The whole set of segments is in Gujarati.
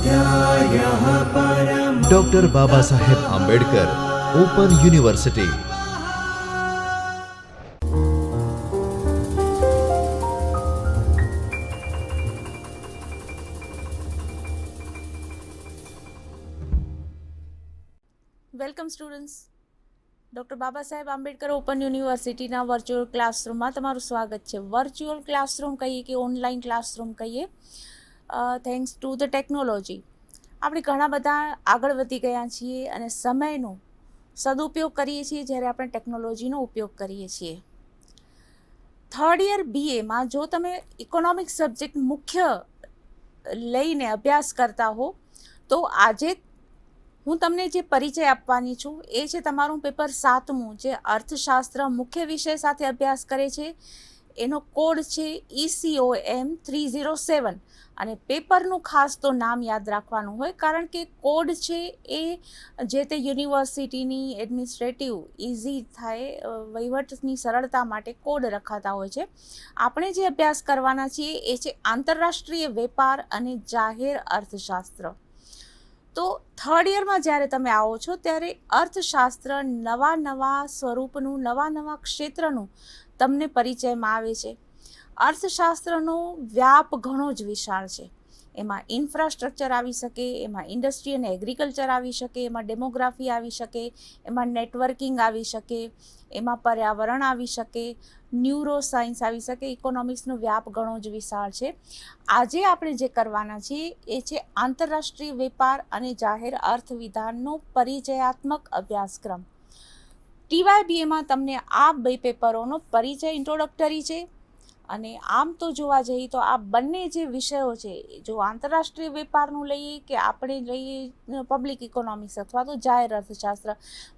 स्वाध्यायः परमः doctor Baba Saheb Ambedkar open university. Welcome students, doctor Baba Saheb Ambedkar open યુનિવર્સિટીના વર્ચ્યુઅલ ક્લાસરૂમમાં તમારું સ્વાગત છે. વર્ચ્યુઅલ ક્લાસરૂમ કહીએ કે ઓનલાઈન ક્લાસરૂમ કહીએ, થેન્ક્સ ટુ ધ ટેકનોલોજી આપણે ઘણા બધા આગળ વધી ગયા છીએ અને સમયનો સદુપયોગ કરીએ છીએ જ્યારે આપણે ટેકનોલોજીનો ઉપયોગ કરીએ છીએ. થર્ડ યર BAમાં જો તમે ઇકોનોમિક્સ સબ્જેક્ટ મુખ્ય લઈને અભ્યાસ કરતા હો તો આજે હું તમને જે પરિચય આપવાની છું એ છે તમારું પેપર 7મું, જે અર્થશાસ્ત્ર મુખ્ય વિષય સાથે અભ્યાસ કરે છે. એનો કોડ છે ECOM 307 અને પેપરનું ખાસ તો નામ યાદ રાખવાનું હોય, કારણ કે કોડ છે એ જે તે યુનિવર્સિટીની એડમિનિસ્ટ્રેટિવ ઇઝી થાય, વહીવટની સરળતા માટે કોડ રખાતા હોય છે. આપણે જે અભ્યાસ કરવાના છીએ એ છે આંતરરાષ્ટ્રીય વેપાર અને જાહેર અર્થશાસ્ત્ર. તો થર્ડ યરમાં જ્યારે તમે આવો છો ત્યારે અર્થશાસ્ત્ર નવા સ્વરૂપનું, નવા ક્ષેત્રનું તમને પરિચયમાં આવે છે. અર્થશાસ્ત્રનો વ્યાપ ઘણો જ વિશાળ છે. એમાં ઇન્ફ્રાસ્ટ્રક્ચર આવી શકે, એમાં ઇન્ડસ્ટ્રી અને એગ્રીકલ્ચર આવી શકે, એમાં ડેમોગ્રાફી આવી શકે, એમાં નેટવર્કિંગ આવી શકે, એમાં પર્યાવરણ આવી શકે, ન્યુરો સાયન્સ આવી શકે. ઇકોનોમિક્સનો વ્યાપ ઘણો જ વિશાળ છે. આજે આપણે જે કરવાના છીએ એ છે આંતરરાષ્ટ્રીય વેપાર અને જાહેર અર્થવિધાનનો પરિચયાત્મક અભ્યાસક્રમ. TYBAમાં તમને આ બે પેપરોનો પરિચય ઇન્ટ્રોડક્ટરી છે. અને આમ તો જોવા જઈએ તો આ બંને જે વિષયો છે, જો આંતરરાષ્ટ્રીય વેપારનું લઈએ કે આપણે લઈએ પબ્લિક ઇકોનોમિક્સ અથવા તો જાહેર અર્થશાસ્ત્ર,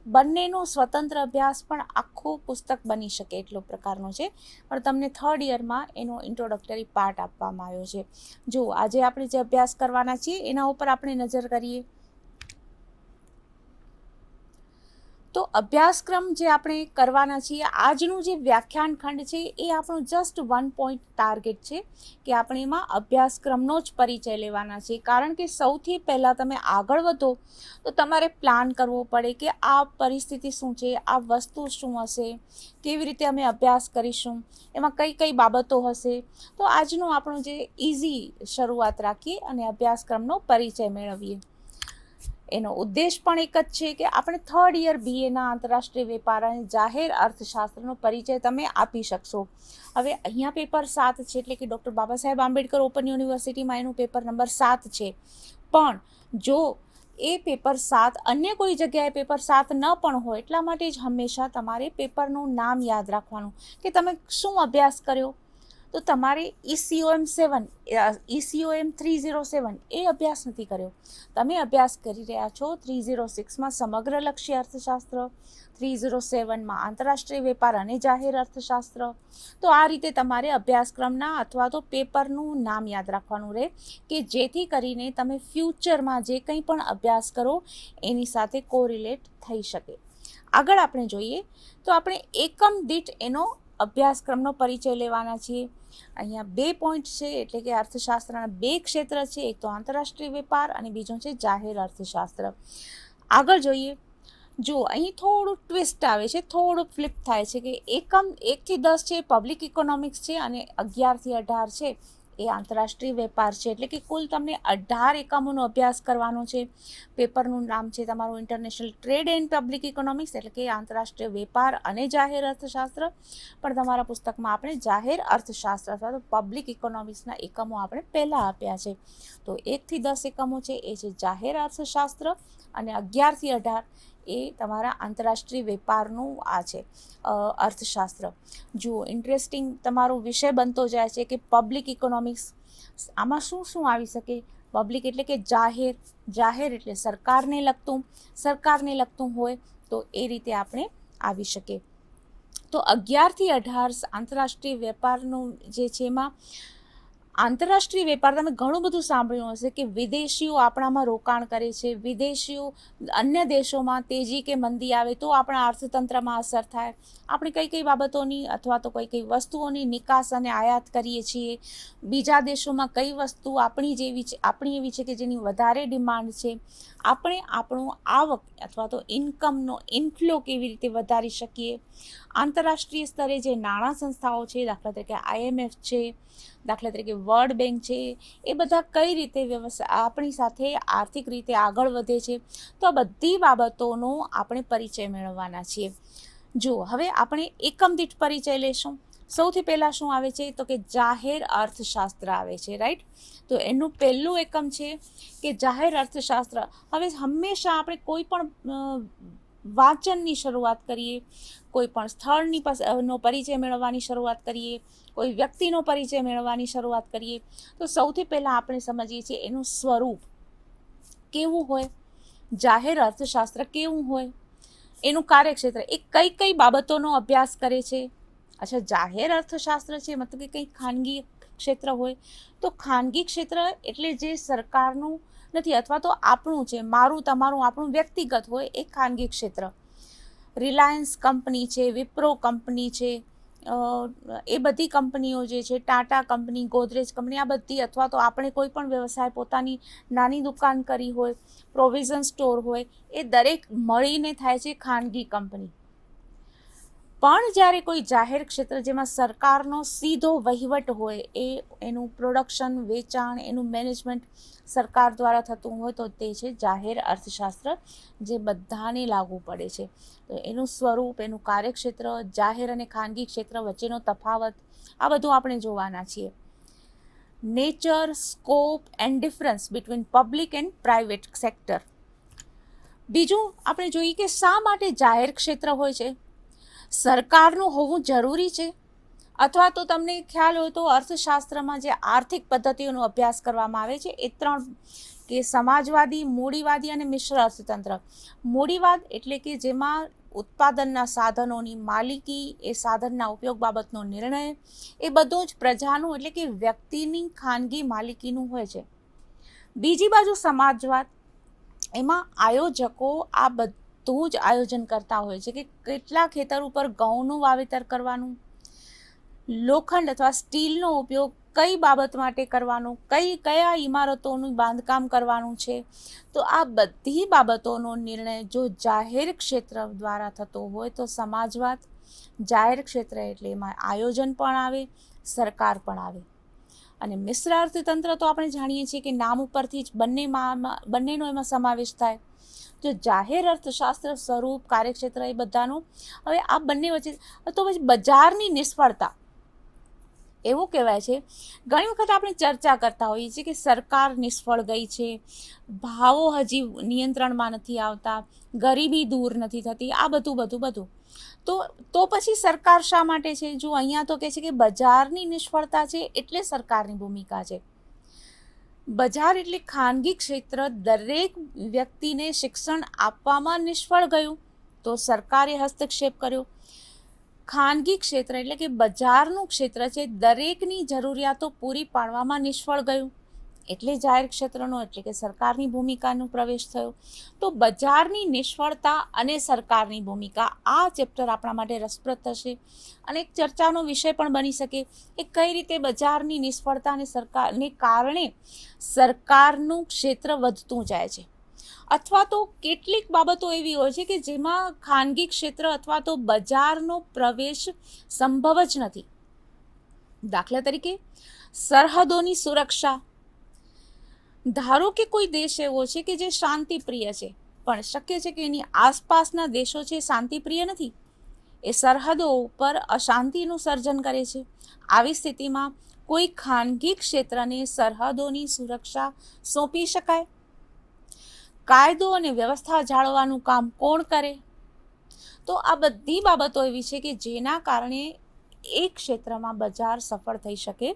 બંનેનો સ્વતંત્ર અભ્યાસ પણ આખું પુસ્તક બની શકે એટલો પ્રકારનો છે. પણ તમને થર્ડ યરમાં એનો ઇન્ટ્રોડક્ટરી પાર્ટ આપવામાં આવ્યો છે. જો આજે આપણે જે અભ્યાસ કરવાના છીએ એના ઉપર આપણે નજર કરીએ તો અભ્યાસક્રમ જે આપણે કરવાના છીએ, આજનું જે વ્યાખ્યાન ખંડ છે એ આપણું જસ્ટ 1 પોઈન્ટ ટાર્ગેટ છે કે આપણે એમાં અભ્યાસક્રમનો જ પરિચય લેવાના છે. કારણ કે સૌથી પહેલાં તમે આગળ વધો તો તમારે પ્લાન કરવો પડે કે આ પરિસ્થિતિ શું છે, આ વસ્તુ શું હશે, કેવી રીતે અમે અભ્યાસ કરીશું, એમાં કઈ બાબતો હશે. તો આજનો આપણો જે ઇઝી શરૂઆત રાખીએ અને અભ્યાસક્રમનો પરિચય મેળવીએ. એનો ઉદ્દેશ પણ એક જ છે કે આપણે થર્ડ યર BAના આંતરરાષ્ટ્રીય વેપાર અને જાહેર અર્થશાસ્ત્રનો પરિચય તમે આપી શકશો. હવે અહીંયા પેપર 7 છે, એટલે કે ડૉક્ટર બાબા સાહેબ આંબેડકર ઓપન યુનિવર્સિટીમાં એનું પેપર નંબર 7 છે. પણ જો એ પેપર 7 અન્ય કોઈ જગ્યાએ પેપર 7 ન પણ હોય, એટલા માટે જ હંમેશા તમારે પેપરનું નામ યાદ રાખવાનું કે તમે શું અભ્યાસ કર્યો. તો તમારે ECOM 307 એ અભ્યાસ નથી કર્યો, તમે અભ્યાસ કરી રહ્યા છો 306માં સમગ્ર લક્ષ્ય અર્થશાસ્ત્ર, 307માં આંતરરાષ્ટ્રીય વેપાર અને જાહેર અર્થશાસ્ત્ર. તો આ રીતે તમારે અભ્યાસક્રમના અથવા તો પેપરનું નામ યાદ રાખવાનું રહે કે જેથી કરીને તમે ફ્યુચરમાં જે કંઈ પણ અભ્યાસ કરો એની સાથે કોરિલેટ થઈ શકે. આગળ આપણે જોઈએ તો આપણે એકમ દીઠ એનો અભ્યાસક્રમનો પરિચય લેવાના છીએ. અહીંયા 2 પોઈન્ટ છે, એટલે કે અર્થશાસ્ત્રના 2 ક્ષેત્ર છે, એક તો આંતરરાષ્ટ્રીય વેપાર અને બીજો છે જાહેર અર્થશાસ્ત્ર. આગળ જોઈએ, જો અહીં થોડું ટ્વિસ્ટ આવે છે, થોડું ફ્લિપ થાય છે કે એકમ 1 થી 10 છે પબ્લિક ઇકોનોમિક્સ છે અને 11 થી 18 છે એ આંતરરાષ્ટ્રીય વેપાર છે. એટલે કે કુલ તમને 18 એકમોનો અભ્યાસ કરવાનો છે. પેપરનું નામ છે તમારું international trade and public economics, એટલે કે આંતરરાષ્ટ્રીય વેપાર અને જાહેર અર્થશાસ્ત્ર. પણ તમારા પુસ્તકમાં આપણે જાહેર અર્થશાસ્ત્ર અથવા તો પબ્લિક ઇકોનોમિક્સના એકમો આપણે પહેલાં આપ્યા છે. તો 1 થી 10 એકમો છે એ છે જાહેર અર્થશાસ્ત્ર અને 11 થી 18 એ તમારા આંતરરાષ્ટ્રીય વેપારનું આ છે અર્થશાસ્ત્ર. જુઓ, ઇન્ટરેસ્ટિંગ તમારો વિષય બનતો જાય છે કે પબ્લિક ઇકોનોમિક્સ. આમાં શું આવી શકે? પબ્લિક એટલે કે જાહેર એટલે સરકારને લગતું હોય તો એ રીતે આપણે આવી શકે. તો 11 થી 18 આંતરરાષ્ટ્રીય વેપારનું જે છે એમાં આંતરરાષ્ટ્રીય વેપાર, તમે ઘણું બધું સાંભળ્યું હશે કે વિદેશીઓ આપણામાં રોકાણ કરે છે, વિદેશીઓ અન્ય દેશોમાં તેજી કે મંદી આવે તો આપણા અર્થતંત્રમાં અસર થાય. આપણે કઈ કઈ બાબતોની અથવા તો કઈ કઈ વસ્તુઓની નિકાસ અને આયાત કરીએ છીએ, બીજા દેશોમાં કઈ વસ્તુ આપણી એવી છે કે જેની વધારે ડિમાન્ડ છે, આપણે આપણું આવક અથવા તો ઇન્કમનો ઇનફ્લો કેવી રીતે વધારી શકીએ. આંતરરાષ્ટ્રીય સ્તરે જે નાણાં સંસ્થાઓ છે, દાખલા તરીકે IMF છે, દાખલા તરીકે વર્લ્ડ બેંક છે, એ બધા કઈ રીતે આપણી સાથે આર્થિક રીતે આગળ વધે છે. તો આ બધી બાબતોનો આપણે પરિચય મેળવવાના છીએ. જુઓ, હવે આપણે એકમ દીઠ પરિચય લેશું. સૌથી પહેલાં શું આવે છે તો કે જાહેર અર્થશાસ્ત્ર આવે છે, રાઈટ. તો એનું પહેલું એકમ છે કે જાહેર અર્થશાસ્ત્ર. હવે હંમેશા આપણે કોઈ પણ વાંચનની શરૂઆત કરીએ, કોઈ પણ સ્થળની નો પરિચય મેળવવાની શરૂઆત કરીએ, કોઈ વ્યક્તિનો પરિચય મેળવવાની શરૂઆત કરીએ, તો સૌથી પહેલાં આપણે સમજીએ છીએ એનું સ્વરૂપ કેવું હોય, જાહેર અર્થશાસ્ત્ર કેવું હોય, એનું કાર્યક્ષેત્ર, એ કઈ કઈ બાબતોનો અભ્યાસ કરે છે. અચ્છા, જાહેર અર્થશાસ્ત્ર છે મતલબ કે કંઈ ખાનગી ક્ષેત્ર હોય, તો ખાનગી ક્ષેત્ર એટલે જે સરકારનું નથી અથવા તો આપણું છે, મારું તમારું આપણું વ્યક્તિગત હોય, એ ખાનગી ક્ષેત્ર. રિલાયન્સ કંપની છે, વિપ્રો કંપની છે, એ બધી કંપનીઓ જે છે, ટાટા કંપની, ગોદરેજ કંપની, આ બધી, અથવા તો આપણે કોઈ પણ વ્યવસાય પોતાની નાની દુકાન કરી હોય, પ્રોવિઝન સ્ટોર હોય, એ દરેક મળીને થાય છે ખાનગી કંપની. પણ જ્યારે કોઈ જાહેર ક્ષેત્ર જેમાં સરકારનો સીધો વહીવટ હોય, એનું પ્રોડક્શન, વેચાણ, એનું મેનેજમેન્ટ સરકાર દ્વારા થતું હોય, તો તે છે જાહેર અર્થશાસ્ત્ર, જે બધાને લાગુ પડે છે. તો એનું સ્વરૂપ, એનું કાર્યક્ષેત્ર, જાહેર અને ખાનગી ક્ષેત્ર વચ્ચેનો તફાવત, આ બધું આપણે જોવાના છીએ. Nature, scope and difference between public and private sector. બીજું આપણે જોઈએ કે શા માટે જાહેર ક્ષેત્ર હોય છે, સરકારનું હોવું જરૂરી છે, અથવા તો તમને ખ્યાલ હોય તો અર્થશાસ્ત્રમાં જે આર્થિક પદ્ધતિઓનો અભ્યાસ કરવામાં આવે છે, એ 3 કે સમાજવાદી, મૂડીવાદી અને મિશ્ર અર્થતંત્ર. મૂડીવાદ એટલે કે જેમાં ઉત્પાદનના સાધનોની માલિકી, એ સાધનના ઉપયોગ બાબતનો નિર્ણય, એ બધું જ પ્રજાનું એટલે કે વ્યક્તિની ખાનગી માલિકીનું હોય છે. બીજી બાજુ સમાજવાદ, એમાં આયોજકો આ બધું જ આયોજન કરતા હોય છે કે કેટલા ખેતર ઉપર ઘઉંનું વાવેતર કરવાનું, લોખંડ અથવા સ્ટીલનો ઉપયોગ કઈ બાબત માટે કરવાનો, કયા ઇમારતોનું બાંધકામ કરવાનું છે. તો આ બધી બાબતોનો નિર્ણય જો જાહેર ક્ષેત્ર દ્વારા થતો હોય તો સમાજવાદ. જાહેર ક્ષેત્ર એટલે એમાં આયોજન પણ આવે, સરકાર પણ આવે. અને મિશ્ર અર્થતંત્ર તો આપણે જાણીએ છીએ કે નામ ઉપરથી જ બંનેનો એમાં સમાવેશ થાય. જો જાહેર અર્થશાસ્ત્ર, સ્વરૂપ, કાર્યક્ષેત્ર, એ બધાનું. હવે આ બંને વચ્ચે તો પછી બજારની નિષ્ફળતા, એવું કહેવાય છે, ઘણી વખત આપણે ચર્ચા કરતા હોઈએ છીએ કે સરકાર નિષ્ફળ ગઈ છે, ભાવો હજી નિયંત્રણમાં નથી આવતા, ગરીબી દૂર નથી થતી, આ બધું. તો પછી સરકાર શા માટે છે? જો અહીંયા તો કહે છે કે બજારની નિષ્ફળતા છે એટલે સરકારની ભૂમિકા છે. બજાર એટલે ખાનગી ક્ષેત્ર દરેક વ્યક્તિને શિક્ષણ આપવામાં નિષ્ફળ ગયું તો સરકારે હસ્તક્ષેપ કર્યો. ખાનગી ક્ષેત્ર એટલે કે બજારનું ક્ષેત્ર છે, દરેકની જરૂરિયાતો પૂરી પાડવામાં નિષ્ફળ ગયું એટલે જાહેર ક્ષેત્રનો એટલે કે સરકારની ભૂમિકાનો પ્રવેશ થયો. તો બજારની નિષ્ફળતા અને સરકારની ભૂમિકા, આ ચેપ્ટર આપણા માટે રસપ્રદ થશે અને એક ચર્ચાનો વિષય પણ બની શકે કે કઈ રીતે બજારની નિષ્ફળતા અને સરકારને કારણે સરકારનું ક્ષેત્ર વધતું જાય છે, અથવા તો કેટલીક બાબતો એવી હોય છે કે જેમાં ખાનગી ક્ષેત્ર અથવા તો બજારનો પ્રવેશ સંભવ જ નથી. દાખલા તરીકે સરહદોની સુરક્ષા. ધારો કે કોઈ દેશ એવો છે કે જે શાંતિપ્રિય છે, પણ શક્ય છે કે એની આસપાસના દેશો છે શાંતિપ્રિય નથી, એ સરહદો ઉપર અશાંતિનું સર્જન કરે છે. આવી સ્થિતિમાં કોઈ ખાનગી ક્ષેત્રને સરહદોની સુરક્ષા સોંપી શકાય? કાયદો અને વ્યવસ્થા જાળવવાનું કામ કોણ કરે? તો આ બધી બાબતો એવી છે કે જેના કારણે એક ક્ષેત્રમાં બજાર સફળ થઈ શકે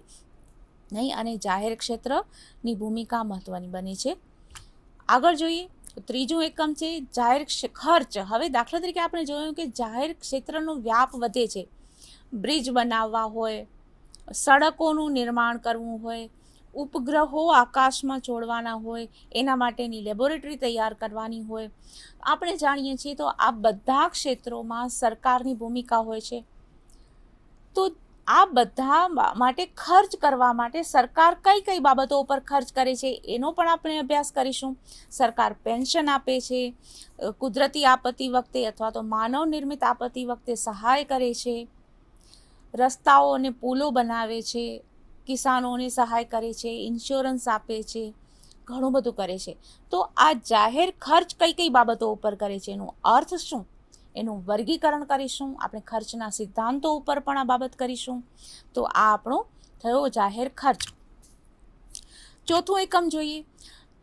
નહીં અને જાહેર ક્ષેત્રની ભૂમિકા મહત્વની બને છે. આગળ જોઈએ, ત્રીજું એકમ છે જાહેર ખર્ચ. હવે દાખલા તરીકે આપણે જોયું કે જાહેર ક્ષેત્રનો વ્યાપ વધે છે, બ્રિજ બનાવવા હોય, સડકોનું નિર્માણ કરવું હોય, ઉપગ્રહો આકાશમાં છોડવાના હોય, એના માટેની લેબોરેટરી તૈયાર કરવાની હોય, આપણે જાણીએ છીએ તો આ બધા ક્ષેત્રોમાં સરકારની ભૂમિકા હોય છે. તો આ બધા માટે ખર્ચ કરવા માટે સરકાર કઈ કઈ બાબતો ઉપર ખર્ચ કરે છે એનો પણ આપણે અભ્યાસ કરીશું. સરકાર પેન્શન આપે છે, કુદરતી આપત્તિ વખતે અથવા તો માનવ નિર્મિત આપત્તિ વખતે સહાય કરે છે, રસ્તાઓ અને પુલો બનાવે છે, કિસાનોને સહાય કરે છે, ઇન્સ્યોરન્સ આપે છે, ઘણું બધું કરે છે. તો આ જાહેર ખર્ચ કઈ કઈ બાબતો ઉપર કરે છે, એનો અર્થ શું, એનું વર્ગીકરણ કરીશું. આપણે ખર્ચના સિદ્ધાંતો ઉપર પણ આ બાબત કરીશું. તો આ આપણો થયો જાહેર ખર્ચ. ચોથું એકમ જોઈએ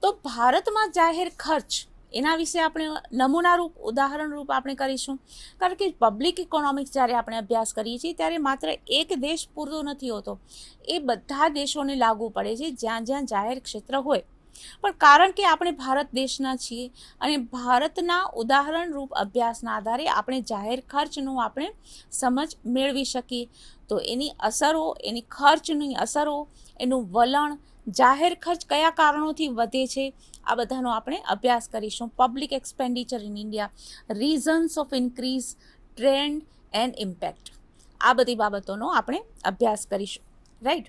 તો ભારતમાં જાહેર ખર્ચ, એના વિશે આપણે નમૂનારૂપ ઉદાહરણ રૂપ આપણે કરીશું. કારણ કે પબ્લિક ઇકોનોમિક્સ જ્યારે આપણે અભ્યાસ કરીએ છીએ ત્યારે માત્ર એક દેશ પૂરતો નથી હોતો, એ બધા દેશોને લાગુ પડે છે જ્યાં જ્યાં જાહેર ક્ષેત્ર હોય. પણ કારણ કે આપણે ભારત દેશના છીએ અને ભારતના ઉદાહરણરૂપ અભ્યાસના આધારે આપણે જાહેર ખર્ચનું આપણે સમજ મેળવી શકીએ. તો એની અસરો, એની ખર્ચની અસરો, એનું વલણ, જાહેર ખર્ચ કયા કારણોથી વધે છે, આ બધાનો આપણે અભ્યાસ કરીશું. Public expenditure in India, reasons of increase, trend and impact, આ બધી બાબતોનો આપણે અભ્યાસ કરીશું. રાઈટ.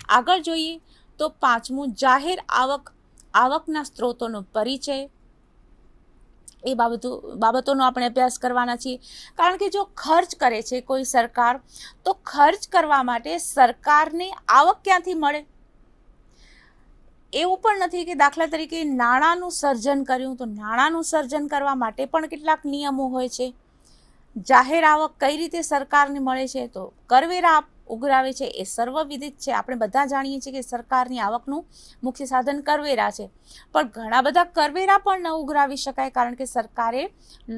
આગળ જોઈએ તો પાંચમું, જાહેર આવકના સ્ત્રોતોનો પરિચય. એ બાબતોનો આપણે અભ્યાસ કરવાના છીએ. કારણ કે જો ખર્ચ કરે છે કોઈ સરકાર, તો ખર્ચ કરવા માટે સરકારને આવક ક્યાંથી મળે? એવું પણ નથી કે દાખલા તરીકે નાણાંનું સર્જન કર્યું, તો નાણાંનું સર્જન કરવા માટે પણ કેટલાક નિયમો હોય છે. જાહેર આવક કઈ રીતે સરકારને મળે છે? તો કરવેરા ઉઘરાવે છે, એ સર્વવિદિત છે. આપણે બધા જાણીએ છીએ કે સરકારની આવકનું મુખ્ય સાધન કરવેરા છે. પણ ઘણા બધા કરવેરા પણ ન ઉઘરાવી શકાય, કારણ કે સરકારે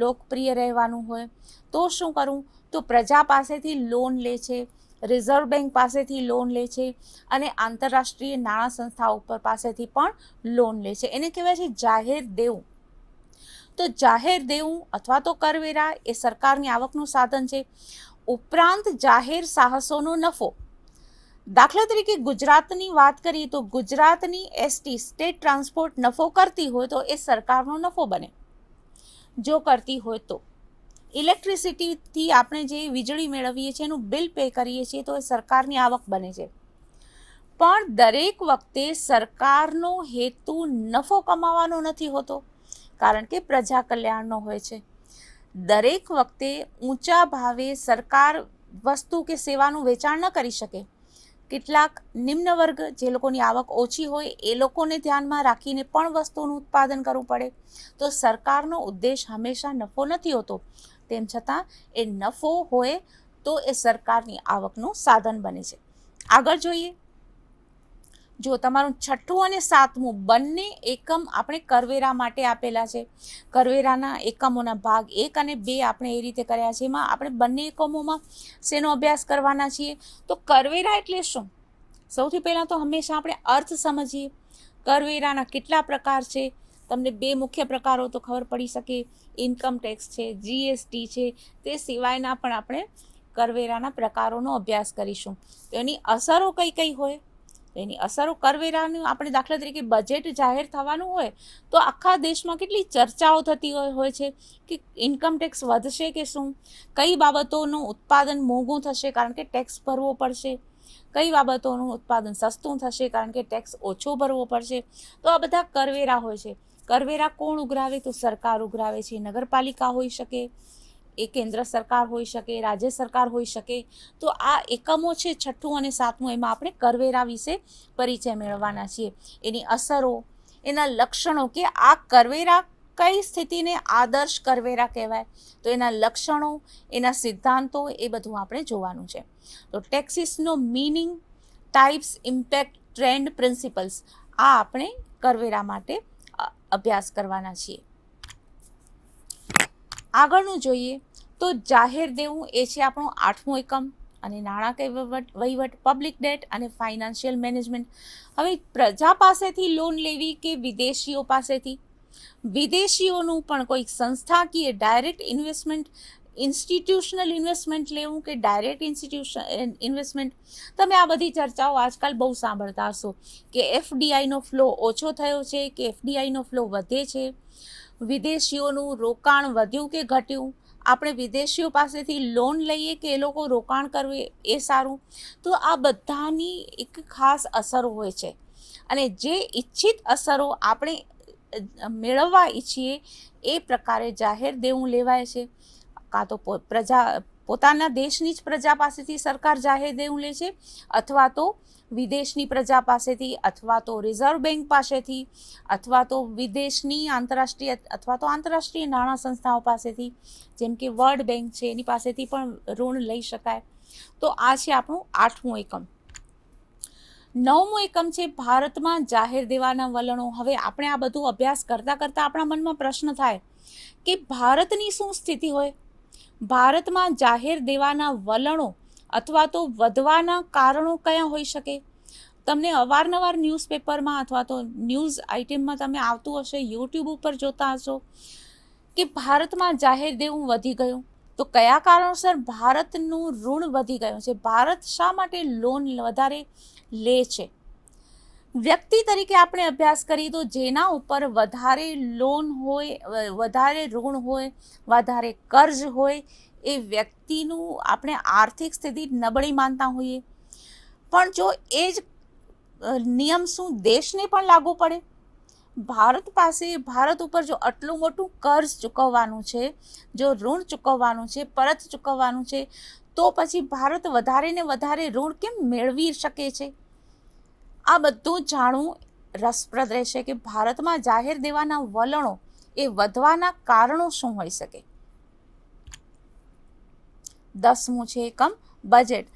લોકપ્રિય રહેવાનું હોય. તો શું કરવું? તો પ્રજા પાસેથી લોન લે છે, રિઝર્વ બેંક પાસેથી લોન લે છે અને આંતરરાષ્ટ્રીય નાણાં સંસ્થાઓ ઉપર પાસેથી પણ લોન લે છે. એને કહેવાય છે જાહેર દેવું. તો જાહેર દેવું અથવા તો કરવેરા એ સરકારની આવકનું સાધન છે. ઉપરાંત જાહેર સાહસોનો નફો, દાખલા તરીકે ગુજરાતની વાત કરીએ તો ગુજરાતની એસટી સ્ટેટ ટ્રાન્સપોર્ટ નફો કરતી હોય તો એ સરકારનો નફો બને, જો કરતી હોય તો. ઇલેક્ટ્રિસિટીથી આપણે જે વીજળી મેળવીએ છીએ એનું બિલ પે કરીએ છીએ તો એ સરકારની આવક બને છે. પણ દરેક વખતે સરકારનો હેતુ નફો કમાવાનો નથી હોતો, કારણ કે પ્રજા કલ્યાણનો હોય છે. દરેક વખતે ઊંચા ભાવે સરકાર વસ્તુ કે સેવાનું વેચાણ ન કરી શકે. કેટલાક નિમ્ન વર્ગ, જે લોકોની આવક ઓછી હોય, એ લોકોને ધ્યાનમાં રાખીને પણ વસ્તુનું ઉત્પાદન કરવું પડે. તો સરકારનો ઉદ્દેશ હંમેશા નફો નથી હોતો. તેમ છતાં એ નફો હોય તો એ સરકારની આવકનું સાધન બને છે. આગળ જોઈએ, જો તમારું છઠ્ઠું અને સાતમું બંને એકમ આપણે કરવેરા માટે આપેલા છે. કરવેરાના એકમોના ભાગ 1 અને 2 આપણે એ રીતે કર્યા છે. એમાં આપણે બંને એકમોમાં શેનો અભ્યાસ કરવાના છીએ? તો કરવેરા એટલે શું? સૌથી પહેલાં તો હંમેશા આપણે અર્થ સમજીએ. કરવેરાના કેટલા પ્રકાર છે? તમને 2 મુખ્ય પ્રકારો તો ખબર પડી શકે, ઇન્કમ ટેક્સ છે, જીએસટી છે. તે સિવાયના પણ આપણે કરવેરાના પ્રકારોનો અભ્યાસ કરીશું. તો એની અસરો કઈ કઈ હોય? એની અસરો, કરવેરાનું આપણે દાખલા તરીકે બજેટ જાહેર થવાનું હોય તો આખા દેશમાં કેટલી ચર્ચાઓ થતી હોય છે કે ઇન્કમ ટેક્સ વધશે કે શું, કઈ બાબતોનું ઉત્પાદન મોંઘું થશે કારણ કે ટેક્સ ભરવો પડશે, કઈ બાબતોનું ઉત્પાદન સસ્તું થશે કારણ કે ટેક્સ ઓછો ભરવો પડશે. તો આ બધા કરવેરા હોય છે. કરવેરા કોણ ઉઘરાવે? તો સરકાર ઉઘરાવે છે. નગરપાલિકા હોઈ શકે, એ કેન્દ્ર સરકાર હોઈ શકે, રાજ્ય સરકાર હોઈ શકે. તો આ એકમો છે છઠ્ઠું અને સાતમું, એમાં આપણે કરવેરા વિશે પરિચય મેળવવાના છીએ. એની અસરો, એના લક્ષણો, કે આ કરવેરા કઈ સ્થિતિને આદર્શ કરવેરા કહેવાય, તો એના લક્ષણો, એના સિદ્ધાંતો, એ બધું આપણે જોવાનું છે. તો ટેક્સીસનો meaning, types, impact, trend, principles, આ આપણે કરવેરા માટે અભ્યાસ કરવાના છીએ. આગળનું જોઈએ તો જાહેર દેવું, એ છે આપણું 8મું એકમ. અને નાણાકીય વહીવટ, પબ્લિક ડેટ અને ફાઇનાન્શિયલ મેનેજમેન્ટ. હવે પ્રજા પાસેથી લોન લેવી કે વિદેશીઓ પાસેથી? વિદેશીઓનું પણ કોઈક સંસ્થાકીય ડાયરેક્ટ ઇન્સ્ટિટ્યુશનલ ઇન્વેસ્ટમેન્ટ લેવું કે ડાયરેક્ટ ઇન્સ્ટિટ્યુશન ઇન્વેસ્ટમેન્ટ. તમે આ બધી ચર્ચાઓ આજકાલ બહુ સાંભળતા હશો કે એફડીઆઈનો ફ્લો ઓછો થયો છે કે એફડીઆઈનો ફ્લો વધે છે, વિદેશીઓનું રોકાણ વધ્યું કે ઘટ્યું, આપણે વિદેશીઓ પાસેથી લોન લઈએ કે એ લોકો રોકાણ કરવું એ સારું. તો આ બધાની એક ખાસ અસરો હોય છે અને જે ઈચ્છિત અસરો આપણે મેળવવા ઈચ્છીએ એ પ્રકારે જાહેર દેવું લેવાય છે. કાં તો પોતાના દેશની જ પ્રજા પાસેથી સરકાર જાહેર દેવું લે છે, અથવા તો વિદેશની પ્રજા પાસેથી, અથવા તો રિઝર્વ બેંક પાસેથી, અથવા તો વિદેશની આંતરરાષ્ટ્રીય અથવા તો આંતરરાષ્ટ્રીય નાણાં સંસ્થાઓ પાસેથી, જેમ કે વર્લ્ડ બેંક છે એની પાસેથી પણ ઋણ લઈ શકાય. તો આ છે આપણું 8મું એકમ. 9મું એકમ છે ભારતમાં જાહેર દેવાના વલણો. હવે આપણે આ બધું અભ્યાસ કરતાં આપણા મનમાં પ્રશ્ન થાય કે ભારતની શું સ્થિતિ હોય, ભારતમાં જાહેર દેવાના વલણો અથવા તો વધવાના કારણો કયા હોઈ શકે. તમને અવારનવાર ન્યૂઝપેપરમાં અથવા તો ન્યૂઝ આઇટમમાં તમે આવતું હશે, યુટ્યુબ ઉપર જોતા હશો કે ભારતમાં જાહેર દેવું વધી ગયું. તો કયા કારણોસર ભારતનું ઋણ વધી ગયું છે, ભારત શા માટે લોન વધારે લે છે. વ્યક્તિ તરીકે આપણે અભ્યાસ કરીએ તો જેના ઉપર વધારે લોન હોય, વધારે ઋણ હોય, વધારે કર્જ હોય એ વ્યક્તિનું આપણે આર્થિક સ્થિતિ નબળી માનતા હોઈએ. પણ જો એ જ નિયમ શું દેશને પણ લાગુ પડે? ભારત ઉપર જો આટલું મોટું કર્જ ચૂકવવાનું છે, જો ઋણ ચૂકવવાનું છે, પરત ચૂકવવાનું છે, તો પછી ભારત વધારે ને વધારે ઋણ કેમ મેળવી શકે છે? આ બધું જાણવું રસપ્રદ રહેશે કે ભારતમાં જાહેર દેવાના વલણો એ વધવાના કારણો શું હોઈ શકે. 10મું છે એકમ બજેટ.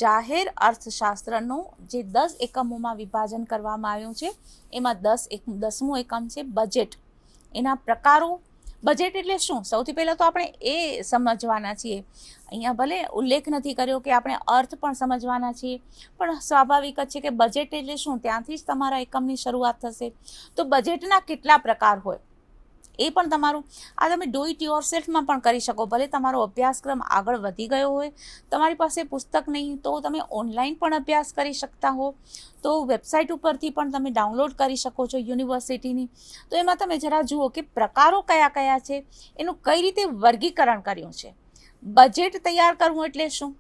જાહેર અર્થશાસ્ત્રનું જે 10 એકમોમાં વિભાજન કરવામાં આવ્યું છે એમાં 10મું એકમ છે બજેટ. એના પ્રકારો. બજેટ એટલે શું? સૌથી પહેલાં તો આપણે એ સમજવાના છીએ. અહીંયા ભલે ઉલ્લેખ નથી કર્યો કે આપણે અર્થ પણ સમજવાના છીએ, પણ સ્વાભાવિક જ છે કે બજેટ એટલે શું, ત્યાંથી જ તમારા એકમની શરૂઆત થશે. તો બજેટના કેટલા પ્રકાર હોય એ પણ તમારું આ તમે ડુ ઇટ યોર સેલ્ફમાં પણ કરી શકો. ભલે તમારો અભ્યાસક્રમ આગળ વધી ગયો હોય, તમારી પાસે પુસ્તક નહીં તો તમે ઓનલાઈન પણ અભ્યાસ કરી શકતા હો, તો વેબસાઇટ ઉપરથી પણ તમે ડાઉનલોડ કરી શકો છો યુનિવર્સિટીની. તો એમાં તમે જરા જુઓ કે પ્રકારો કયા કયા છે, એનું કઈ રીતે વર્ગીકરણ કર્યું છે. બજેટ તૈયાર કરવું એટલે શું?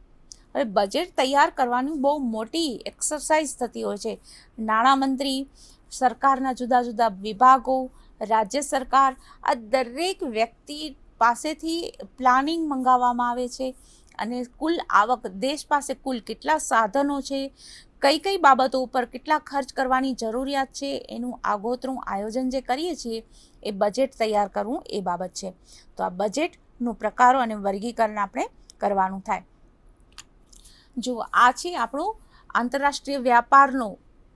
હવે બજેટ તૈયાર કરવાની બહુ મોટી એક્સરસાઇઝ થતી હોય છે. નાણામંત્રી, સરકારના જુદા જુદા વિભાગો, રાજ્ય સરકાર, આ દરેક વ્યક્તિ પાસેથી પ્લાનિંગ મંગાવવામાં આવે છે અને કુલ આવક, દેશ પાસે કુલ કેટલા સાધનો છે, કઈ કઈ બાબતો ઉપર કેટલા ખર્ચ કરવાની જરૂરિયાત છે, એનું આગોતરું આયોજન જે કરીએ છીએ એ બજેટ તૈયાર કરવું એ બાબત છે. તો આ બજેટનું પ્રકારો અને વર્ગીકરણ આપણે કરવાનું થાય. જો આ છે આપણું આંતરરાષ્ટ્રીય વ્યાપારનું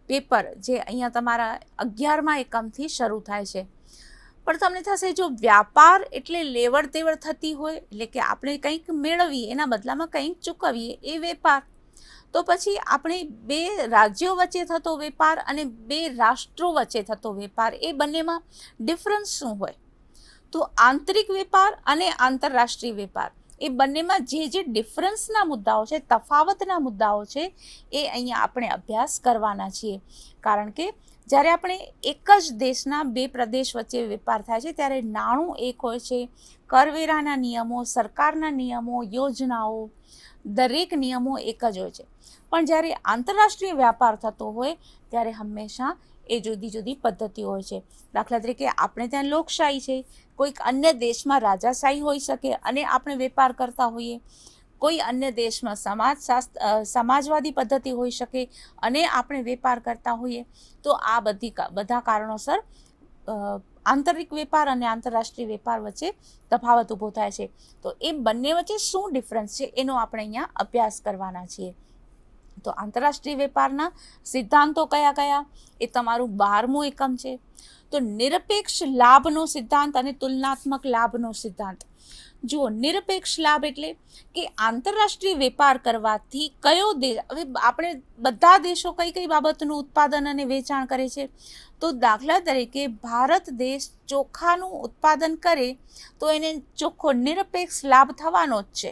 પેપર, જે અહીંયા તમારા 11મા એકમથી શરૂ થાય છે. પણ તમને થશે જો વ્યાપાર એટલે લેવડ દેવડ થતી હોય, એટલે કે આપણે કંઈક મેળવીએ એના બદલામાં કંઈક ચૂકવીએ એ વેપાર. તો પછી આપણે 2 રાજ્યો વચ્ચે થતો વેપાર અને 2 રાષ્ટ્રો વચ્ચે થતો વેપાર, એ બંનેમાં ડિફરન્સ શું હોય? તો આંતરિક વેપાર અને આંતરરાષ્ટ્રીય વેપાર, એ બંનેમાં જે ડિફરન્સના મુદ્દાઓ છે, તફાવતના મુદ્દાઓ છે, એ અહીંયા આપણે અભ્યાસ કરવાના છીએ. કારણ કે જ્યારે આપણે એક જ દેશના 2 પ્રદેશ વચ્ચે વેપાર થાય છે ત્યારે નાણું એક હોય છે, કરવેરાના નિયમો, સરકારના નિયમો, યોજનાઓ, દરેક નિયમો એક જ હોય છે. પણ જ્યારે આંતરરાષ્ટ્રીય વ્યાપાર થતો હોય ત્યારે હંમેશા એ જુદી જુદી પદ્ધતિઓ હોય છે. દાખલા તરીકે આપણે ત્યાં લોકશાહી છે, કોઈક અન્ય દેશમાં રાજાશાહી હોઈ શકે અને આપણે વેપાર કરતા હોઈએ. કોઈ અન્ય દેશમાં સમાજવાદી પદ્ધતિ હોઈ શકે અને આપણે વેપાર કરતા હોઈએ. તો આ બધા કારણોસર આંતરિક વેપાર અને આંતરરાષ્ટ્રીય વેપાર વચ્ચે તફાવત ઊભો થાય છે. તો એ બંને વચ્ચે શું ડિફરન્સ છે એનો આપણે અહીંયા અભ્યાસ કરવાના છીએ. તો આંતરરાષ્ટ્રીય વેપારના સિદ્ધાંતો કયા કયા, એ તમારું 12મું એકમ છે. તો નિરપેક્ષ લાભનો સિદ્ધાંત અને તુલનાત્મક લાભનો સિદ્ધાંત. જુઓ, નિરપેક્ષ લાભ એટલે કે આંતરરાષ્ટ્રીય વેપાર કરવાથી કયો દેશ, હવે આપણે બધા દેશો કઈ કઈ બાબતનું ઉત્પાદન અને વેચાણ કરે છે, તો દાખલા તરીકે ભારત દેશ ચોખાનું ઉત્પાદન કરે તો એને ચોખ્ખો નિરપેક્ષ લાભ થવાનો જ છે.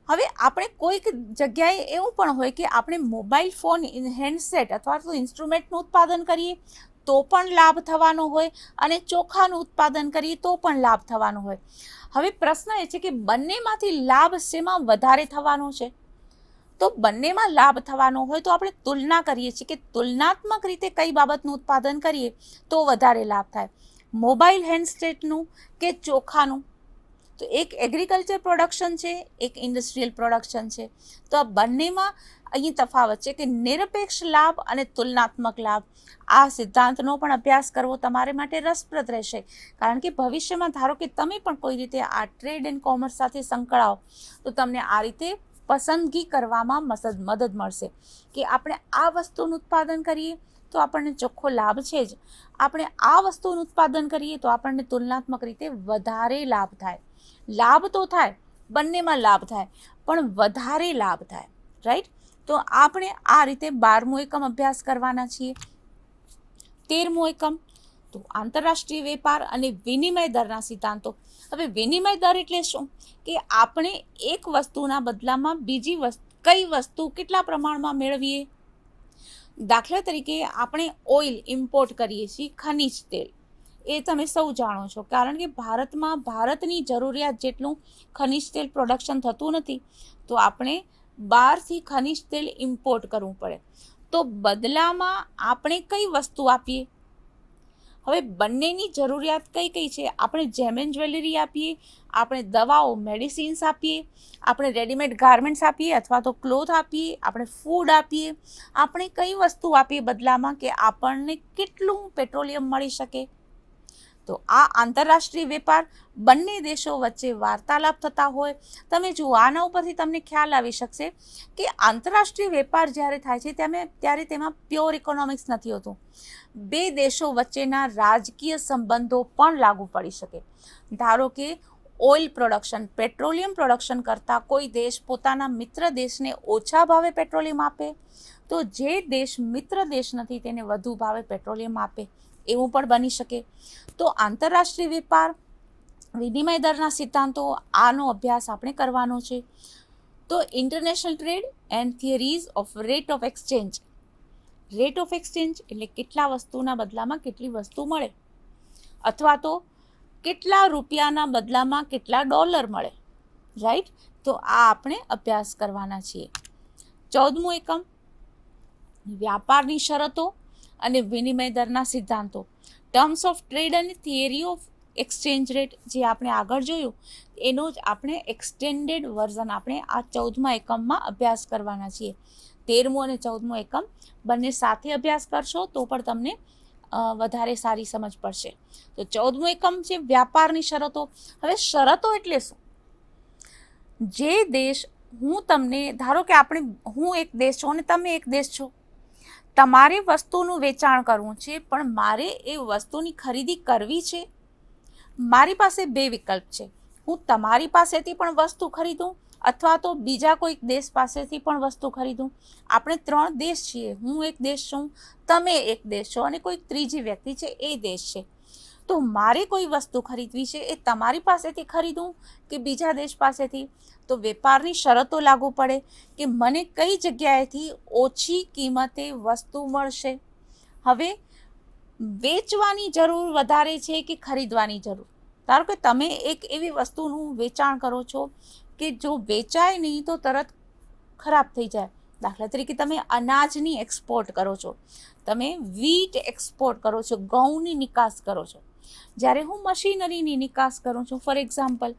હવે આપણે કોઈક જગ્યાએ એવું પણ હોય કે આપણે મોબાઈલ ફોન, હેન્ડસેટ અથવા તો ઇન્સ્ટ્રુમેન્ટનું ઉત્પાદન કરીએ તો પણ લાભ થવાનો હોય, અને ચોખાનું ઉત્પાદન કરીએ તો પણ લાભ થવાનો હોય. હવે પ્રશ્ન એ છે કે બંનેમાંથી લાભ શેમાં વધારે થવાનો છે? તો બંનેમાં લાભ થવાનો હોય તો આપણે તુલના કરીએ છીએ કે તુલનાત્મક રીતે કઈ બાબતનું ઉત્પાદન કરીએ તો વધારે લાભ થાય, મોબાઈલ હેન્ડસેટનું કે ચોખાનું. તો એક એગ્રીકલ્ચર પ્રોડક્શન છે, એક ઇન્ડસ્ટ્રીયલ પ્રોડક્શન છે. તો આ બંનેમાં અહીં તફાવત છે કે નિરપેક્ષ લાભ અને તુલનાત્મક લાભ. આ સિદ્ધાંતનો પણ અભ્યાસ કરવો તમારે માટે રસપ્રદ રહેશે, કારણ કે ભવિષ્યમાં ધારો કે તમે પણ કોઈ રીતે આ ટ્રેડ એન્ડ કોમર્સ સાથે સંકળાઓ તો તમને આ રીતે પસંદગી કરવામાં મદદ મળશે કે આપણે આ વસ્તુનું ઉત્પાદન કરીએ તો આપણને ચોખ્ખો લાભ છે જ, આપણે આ વસ્તુનું ઉત્પાદન કરીએ તો આપણને તુલનાત્મક રીતે વધારે લાભ થાય. લાભ તો થાય, બંનેમાં લાભ થાય, પણ વધારે લાભ થાય, રાઈટ? તો આપણે આ રીતે 12મું એકમ અભ્યાસ કરવાના છીએ. 13મું એકમ, તો આંતરરાષ્ટ્રીય વેપાર અને વિનિમય દરના સિદ્ધાંતો. હવે વિનિમય દર એટલે શું? કે આપણે એક વસ્તુના બદલામાં બીજી કઈ વસ્તુ કેટલા પ્રમાણમાં મેળવીએ. દાખલા તરીકે આપણે ઓઇલ ઇમ્પોર્ટ કરીએ છીએ, ખનિજ તેલ, એ તમે સૌ જાણો છો, કારણ કે ભારતમાં ભારતની જરૂરિયાત જેટલું ખનિજ તેલ પ્રોડક્શન થતું નથી, તો આપણે બહારથી ખનિજ તેલ ઇમ્પોર્ટ કરવું પડે. તો બદલામાં આપણે કઈ વસ્તુ આપીએ? હવે બંનેની જરૂરિયાત કઈ કઈ છે? આપણે જેમ એન્ડ જ્વેલરી આપીએ, આપણે દવાઓ, મેડિસિન્સ આપીએ, આપણે રેડીમેડ ગાર્મેન્ટ્સ આપીએ અથવા તો ક્લોથ આપીએ, આપણે ફૂડ આપીએ, આપણે કઈ વસ્તુ આપીએ બદલામાં કે આપણને કેટલું પેટ્રોલિયમ મળી શકે? તો આ આંતરરાષ્ટ્રીય વેપાર, બંને દેશો વચ્ચે વાર્તાલાપ થતા હોય. તમે જુઓ, આના ઉપરથી તમને ખ્યાલ આવી શકશે કે આંતરરાષ્ટ્રીય વેપાર જ્યારે થાય છે ત્યારે તેમાં પ્યોર ઇકોનોમિક્સ નથી હોતું. બે દેશો વચ્ચેના રાજકીય સંબંધો પણ લાગુ પડી શકે. ધારો કે ઓઇલ પ્રોડક્શન, પેટ્રોલિયમ પ્રોડક્શન કરતાં કોઈ દેશ પોતાના મિત્ર દેશને ઓછા ભાવે પેટ્રોલિયમ આપે, તો જે દેશ મિત્ર દેશ નથી તેને વધુ ભાવે પેટ્રોલિયમ આપે, એવું પણ બની શકે. તો આંતરરાષ્ટ્રીય વેપાર, વિનિમય દરના સિદ્ધાંતો, આનો અભ્યાસ આપણે કરવાનો છે. તો international trade and theories off rate of exchange. Rate of exchange એટલે કેટલા વસ્તુના બદલામાં કેટલી વસ્તુ મળે, અથવા તો કેટલા રૂપિયાના બદલામાં કેટલા ડોલર મળે, રાઈટ? તો આ આપણે અભ્યાસ કરવાના છીએ. 14મું એકમ, વ્યાપારની શરતો અને વિનિમય દરના સિદ્ધાંતો, ટર્મ્સ ઓફ ટ્રેડ અને થિયરી ઓફ એક્સચેન્જ રેટ, જે આપણે આગળ જોયું એનો જ આપણે એક્સટેન્ડેડ વર્ઝન આપણે આ 14મા એકમમાં અભ્યાસ કરવાના છીએ. 13મું અને 14મું એકમ બંને સાથે અભ્યાસ કરશો તો પણ તમને વધારે સારી સમજ પડશે. તો 14મું એકમ છે વ્યાપારની શરતો. હવે શરતો એટલે શું? જે દેશ, ધારો કે હું એક દેશ છું અને તમે એક દેશ છો, તમારે વસ્તુનું વેચાણ કરવું છે, પણ મારે એ વસ્તુની ખરીદી કરવી છે. મારી પાસે બે વિકલ્પ છે, હું તમારી પાસેથી પણ વસ્તુ ખરીદું અથવા તો બીજા કોઈક દેશ પાસેથી પણ વસ્તુ ખરીદું. આપણે 3 દેશ છીએ, હું એક દેશ છું, તમે એક દેશ છો અને કોઈક ત્રીજી વ્યક્તિ છે એ દેશ છે. તો મારે કોઈ વસ્તુ ખરીદવી છે, એ તમારી પાસેથી ખરીદું કે બીજા દેશ પાસેથી? તો વેપારની શરતો લાગુ પડે કે મને કઈ જગ્યાએથી ઓછી કિંમતે વસ્તુ મળશે. હવે વેચવાની જરૂર વધારે છે કે ખરીદવાની જરૂર? ધારો કે તમે એક એવી વસ્તુનું વેચાણ કરો છો કે જો વેચાય નહીં તો તરત ખરાબ થઈ જાય. દાખલા તરીકે તમે અનાજની એક્સપોર્ટ કરો છો, તમે વીટ એક્સપોર્ટ કરો છો, ઘઉંની નિકાસ કરો છો. જ્યારે હું મશીનરીની નિકાસ કરું છું, ફોર એક્ઝામ્પલ,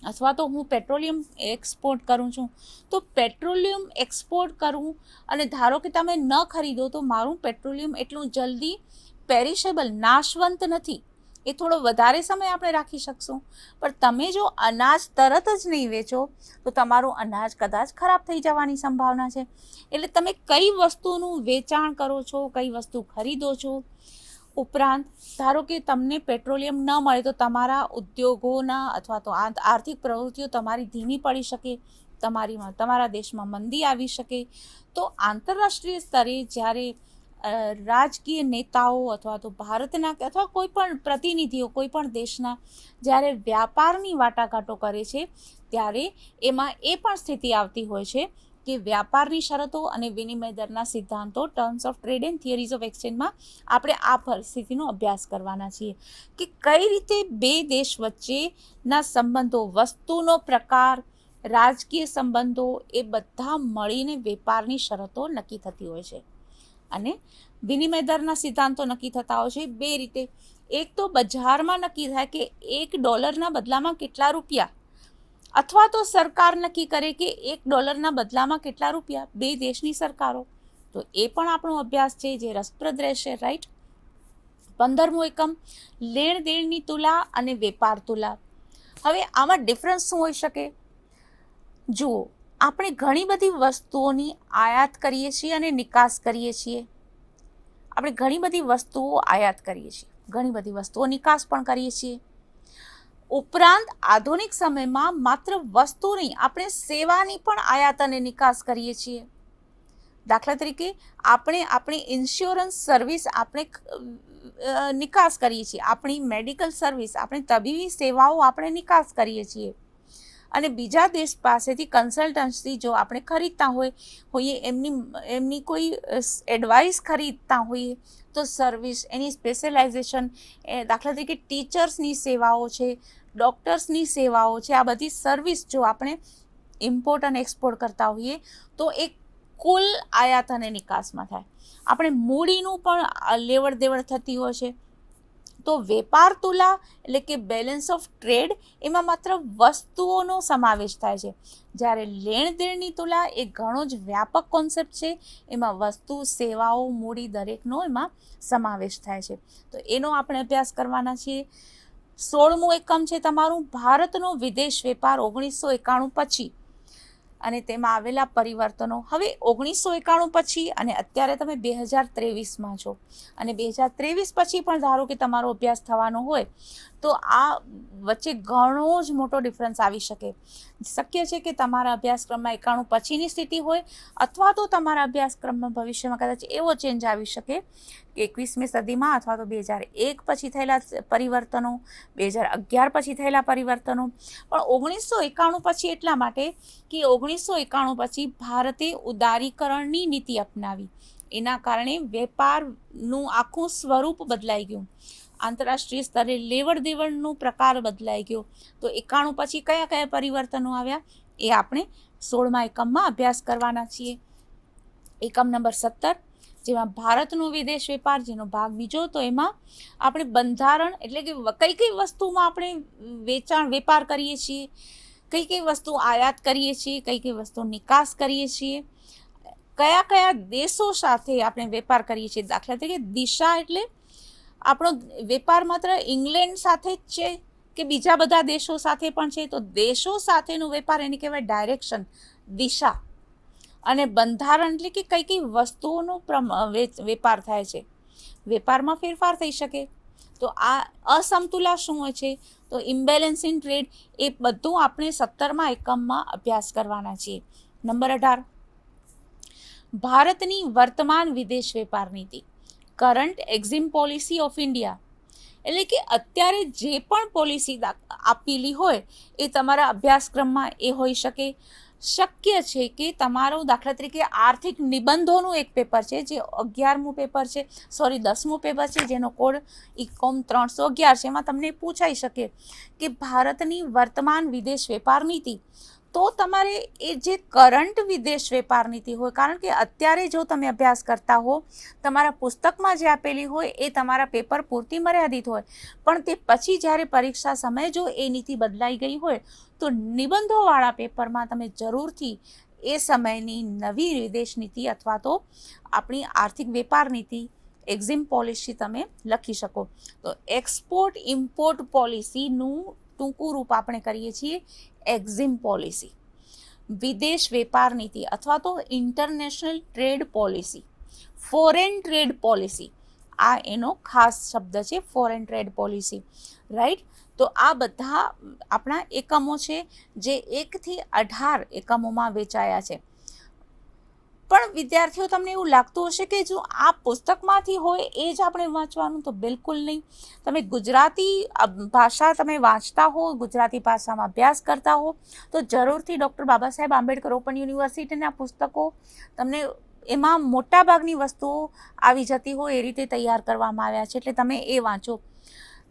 અથવા તો હું પેટ્રોલિયમ એક્સપોર્ટ કરું છું, તો પેટ્રોલિયમ એક્સપોર્ટ કરવું અને ધારો કે તમે ન ખરીદો તો મારું પેટ્રોલિયમ એટલું જલ્દી પેરિશેબલ, નાશવંત નથી, એ થોડો વધારે સમય આપણે રાખી શકશું. પણ તમે જો અનાજ તરત જ નહીં વેચો તો તમારું અનાજ કદાચ ખરાબ થઈ જવાની સંભાવના છે. એટલે તમે કઈ વસ્તુનું વેચાણ કરો છો, કઈ વસ્તુ ખરીદો છો, ઉપરાંત ધારો કે તમને પેટ્રોલિયમ ન મળે તો તમારા ઉદ્યોગોના અથવા તો આર્થિક પ્રવૃત્તિઓ તમારી ધીમી પડી શકે, તમારા દેશમાં મંદી આવી શકે. તો આંતરરાષ્ટ્રીય સ્તરે જ્યારે રાજકીય નેતાઓ અથવા તો ભારતના અથવા કોઈ પણ પ્રતિનિધિઓ કોઈ પણ દેશના જ્યારે વ્યાપારની વાટાઘાટો કરે છે ત્યારે એમાં એ પણ સ્થિતિ આવતી હોય છે કે વ્યાપારની શરતો અને વિનિમય દરના સિદ્ધાંતો terms of trade and theories of એક્સચેન્જમાં આપણે આ પરિસ્થિતિનો અભ્યાસ કરવાના છીએ કે કઈ રીતે બે દેશ વચ્ચેના સંબંધો, વસ્તુનો પ્રકાર, રાજકીય સંબંધો એ બધા મળીને વેપારની શરતો નક્કી થતી હોય છે. અને વિનિમય દરના સિદ્ધાંતો નક્કી થતા હોય છે બે રીતે. એક તો બજારમાં નક્કી થાય કે $1 બદલામાં કેટલા રૂપિયા, અથવા તો સરકાર નક્કી કરે કે $1 બદલામાં કેટલા રૂપિયા, બે દેશની સરકારો. તો એ પણ આપણો અભ્યાસ છે જે રસપ્રદ રહેશે, રાઈટ. 15મો એકમ લેણ દેણની તુલા અને વેપાર તુલા. હવે આમાં ડિફરન્સ શું હોઈ શકે? જુઓ, આપણે ઘણી બધી વસ્તુઓની આયાત કરીએ છીએ અને નિકાસ કરીએ છીએ. આપણે ઘણી બધી વસ્તુઓ આયાત કરીએ છીએ, ઘણી બધી વસ્તુઓ નિકાસ પણ કરીએ છીએ. ઉપરાંત આધુનિક સમયમાં માત્ર વસ્તુ નહીં, આપણે સેવાની પણ આયાત અને નિકાસ કરીએ છીએ. દાખલા તરીકે આપણે આપણી ઇન્સ્યોરન્સ સર્વિસ આપણે નિકાસ કરીએ છીએ, આપણી મેડિકલ સર્વિસ, આપણી તબીબી સેવાઓ આપણે નિકાસ કરીએ છીએ. અને બીજા દેશ પાસેથી કન્સલ્ટન્સી જો આપણે ખરીદતા હોઈએ એમની કોઈ એડવાઇસ ખરીદતા હોઈએ તો સર્વિસ, એની સ્પેશિયલાઇઝેશન, દાખલા તરીકે ટીચર્સની સેવાઓ છે, ડૉક્ટર્સની સેવાઓ છે, આ બધી સર્વિસ જો આપણે ઇમ્પોર્ટ અને એક્સપોર્ટ કરતા હોઈએ તો એ કુલ આયાત અને નિકાસમાં થાય. આપણે મૂડીનું પણ લેવડ દેવડ થતી હોય છે. તો વેપાર તુલા એટલે કે બેલેન્સ ઓફ ટ્રેડ, એમાં માત્ર વસ્તુઓનો સમાવેશ થાય છે. જ્યારે લેણ દેણની તુલા એ ઘણો જ વ્યાપક કોન્સેપ્ટ છે, એમાં વસ્તુ, સેવાઓ, મૂડી દરેકનો એમાં સમાવેશ થાય છે. તો એનો આપણે અભ્યાસ કરવાના છીએ. 16મું એકમ છે તમારું ભારતનો વિદેશ વેપાર 1991 પછી અને તેમાં આવેલા પરિવર્તનો. હવે 1991 પછી અને અત્યારે તમે 2023માં છો અને 2023 પછી પણ ધારો કે તમારો અભ્યાસ થવાનો હોય તો આ વચ્ચે ઘણો જ મોટો ડિફરન્સ આવી શકે. શક્ય છે કે તમારા અભ્યાસક્રમમાં 91 પછીની સ્થિતિ હોય અથવા તો તમારા અભ્યાસક્રમમાં ભવિષ્યમાં કદાચ એવો ચેન્જ આવી શકે કે 21મી સદીમાં અથવા તો 2001 પછી થયેલા પરિવર્તનો, 2011 પછી થયેલા પરિવર્તનો. પણ 1991 પછી એટલા માટે કે 1991 પછી ભારતે ઉદારીકરણની નીતિ અપનાવી. એના કારણે વેપારનું આખું સ્વરૂપ બદલાઈ ગયું, આંતરરાષ્ટ્રીય સ્તરે લેવડ દેવડનો પ્રકાર બદલાઈ ગયો. તો 91 પછી કયા કયા પરિવર્તનો આવ્યા એ આપણે 16મા એકમમાં અભ્યાસ કરવાના છીએ. એકમ નંબર 17 જેમાં ભારતનો વિદેશ વેપાર, જેનો ભાગ બીજો, તો એમાં આપણે બંધારણ એટલે કે કઈ કઈ વસ્તુમાં આપણે વેપાર કરીએ છીએ, કઈ કઈ વસ્તુ આયાત કરીએ છીએ, કઈ કઈ વસ્તુ નિકાસ કરીએ છીએ, કયા કયા દેશો સાથે આપણે વેપાર કરીએ છીએ. દાખલા તરીકે દિશા એટલે આપણો વેપાર માત્ર ઇંગ્લેન્ડ સાથે જ છે કે બીજા બધા દેશો સાથે પણ છે? તો દેશો સાથેનો વેપાર એને કહેવાય ડાયરેક્શન, દિશા. અને બંધારણ એટલે કે કઈ કઈ વસ્તુઓનો વેપાર થાય છે, વેપારમાં ફેરફાર થઈ શકે. તો આ અસમતુલા શું હોય છે? તો ઇમ્બેલેન્સ ઇન ટ્રેડ. એ બધું આપણે 17મા એકમમાં અભ્યાસ કરવાના છીએ. નંબર 18 ભારતની વર્તમાન વિદેશ વેપાર નીતિ, કરંટ એક્ઝિમ પોલિસી ઓફ ઇન્ડિયા. એટલે કે અત્યારે જે પણ પોલિસી આપેલી હોય એ તમારા અભ્યાસક્રમમાં એ હોઈ શકે. શક્ય છે કે તમારો દાખલા તરીકે આર્થિક નિબંધોનું એક પેપર છે જે 10મું પેપર છે, જેનો કોડ ઇકોમ 311 છે. એમાં તમને પૂછાઈ શકે કે ભારતની વર્તમાન વિદેશ વેપાર નીતિ. તો તમારે એ જે કરંટ વિદેશ વેપાર નીતિ હોય, કારણ કે અત્યારે જો તમે અભ્યાસ કરતા હો, તમારા પુસ્તકમાં જે આપેલી હોય એ તમારા પેપર પૂરતી મર્યાદિત હોય, પણ તે પછી જ્યારે પરીક્ષા સમયે જો એ નીતિ બદલાઈ ગઈ હોય તો નિબંધોવાળા પેપરમાં તમે જરૂરથી એ સમયની નવી વિદેશ નીતિ અથવા તો આપણી આર્થિક વેપાર નીતિ, એક્ઝિમ પોલિસી તમે લખી શકો. તો એક્સપોર્ટ ઇમ્પોર્ટ પોલિસીનું ટૂંકું રૂપ આપણે કરીએ છીએ એક્ઝિમ પોલિસી. વિદેશ વેપાર નીતિ અથવા તો international trade policy, foreign trade policy, આ એનો ખાસ શબ્દ છે, ફોરેન ટ્રેડ પોલિસી, રાઈટ. તો આ બધા આપણા એકમો છે જે 1 થી 18 એકમોમાં વેચાયા છે. પણ વિદ્યાર્થીઓ, તમને એવું લાગતું હશે કે જો આ પુસ્તકમાંથી હોય એ જ આપણે વાંચવાનું, તો બિલકુલ નહીં. તમે ગુજરાતી ભાષા તમે વાંચતા હો, ગુજરાતી ભાષામાં અભ્યાસ કરતા હો, તો જરૂરથી ડૉક્ટર બાબા સાહેબ આંબેડકર ઓપન યુનિવર્સિટીના પુસ્તકો તમને એમાં મોટાભાગની વસ્તુઓ આવી જતી હોય એ રીતે તૈયાર કરવામાં આવ્યા છે, એટલે તમે એ વાંચો.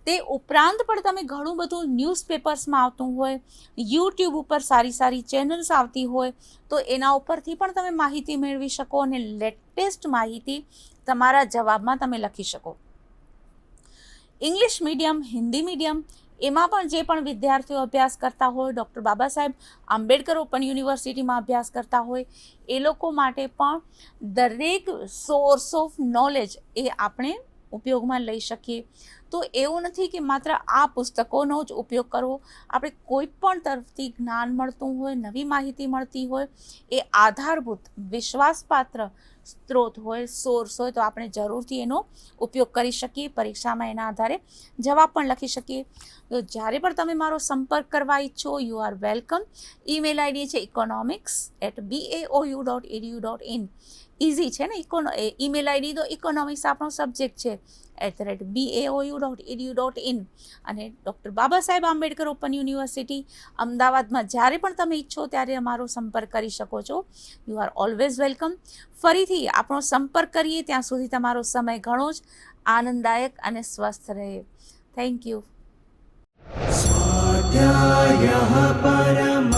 તે ઉપરાંત પણ તમે ઘણું બધું ન્યૂઝપેપર્સમાં આવતું હોય, યુટ્યુબ ઉપર સારી સારી ચેનલ્સ આવતી હોય, તો એના ઉપરથી પણ તમે માહિતી મેળવી શકો અને લેટેસ્ટ માહિતી તમારા જવાબમાં તમે લખી શકો. ઇંગ્લિશ મીડિયમ, હિન્દી મીડિયમ, એમાં પણ જે પણ વિદ્યાર્થીઓ અભ્યાસ કરતા હોય, ડૉક્ટર બાબા સાહેબ આંબેડકર ઓપન યુનિવર્સિટીમાં અભ્યાસ કરતા હોય, એ લોકો માટે પણ દરેક સોર્સ ઓફ નોલેજ એ આપણે ઉપયોગમાં લઈ શકીએ. તો એવું નથી કે માત્ર આ પુસ્તકોનો જ ઉપયોગ કરવો. આપણે કોઈ પણ તરફથી જ્ઞાન મળતું હોય, નવી માહિતી મળતી હોય, એ આધારભૂત વિશ્વાસપાત્ર સ્ત્રોત હોય, સોર્સ હોય, તો આપણે જરૂરથી એનો ઉપયોગ કરી શકીએ. પરીક્ષામાં એના આધારે જવાબ પણ લખી શકીએ. તો જ્યારે પણ તમે મારો સંપર્ક કરવા ઈચ્છો, you are welcome. Email ID છે economics@baou.edu.in. ઇઝી છે ને, ઈમેલ આઈડી તો ઇકોનોમિક્સ આપણો સબ્જેક્ટ છે @baou.edu.in. અને doctor Baba Saheb Ambedkar open university અમદાવાદમાં જ્યારે પણ તમે ઈચ્છો ત્યારે અમારો સંપર્ક કરી શકો છો. You are always welcome. ફરીથી આપણો સંપર્ક કરીએ ત્યાં સુધી તમારો સમય ઘણો જ આનંદદાયક અને સ્વસ્થ રહે. Thank you. સ્વાધ્યાયઃ પરમ